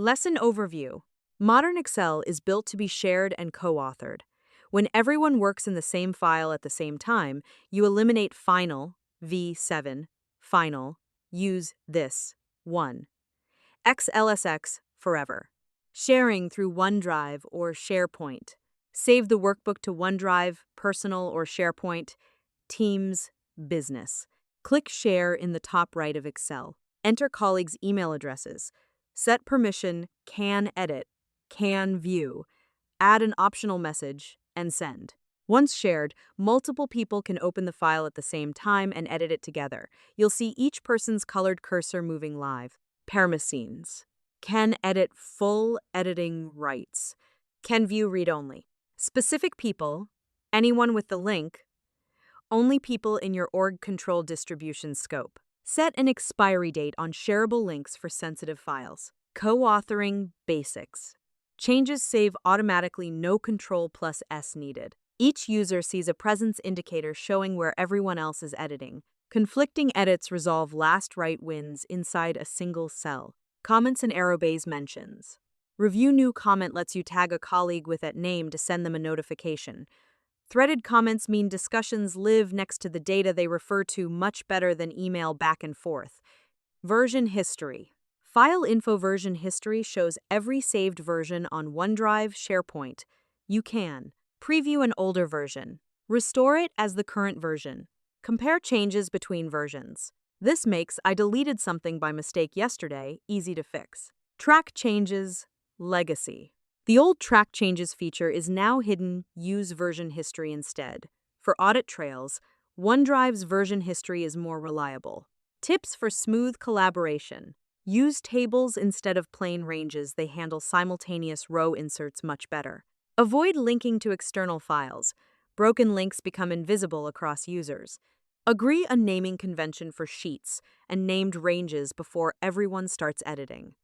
Lesson Overview. Modern Excel is built to be shared and co-authored. When everyone works in the same file at the same time, you eliminate final, V7, final, use this, 1. XLSX forever. Sharing through OneDrive or SharePoint. Save the workbook to OneDrive, personal or SharePoint, Teams, business. Click Share in the top right of Excel. Enter colleagues' email addresses. Set permission, can edit, can view. Add an optional message, and send. Once shared, multiple people can open the file at the same time and edit it together. You'll see each person's colored cursor moving live. Permissions. Can edit full editing rights. Can view read-only. Specific people, anyone with the link, only people in your org control distribution scope. Set an expiry date on shareable links for sensitive files. Co-authoring basics. Changes save automatically, no Ctrl+S needed. Each user sees a presence indicator showing where everyone else is editing. Conflicting edits resolve last write wins inside a single cell. Comments and arrow-based mentions. Review new comment lets you tag a colleague with that name to send them a notification. Threaded comments mean discussions live next to the data they refer to much better than email back and forth. Version history. File info version history shows every saved version on OneDrive, SharePoint. You can preview an older version. Restore it as the current version. Compare changes between versions. This makes I deleted something by mistake yesterday easy to fix. Track changes, legacy. The old track changes feature is now hidden. Use version history instead. For audit trails, OneDrive's version history is more reliable. Tips for smooth collaboration. Use tables instead of plain ranges. They handle simultaneous row inserts much better. Avoid linking to external files. Broken links become invisible across users. Agree a naming convention for sheets and named ranges before everyone starts editing.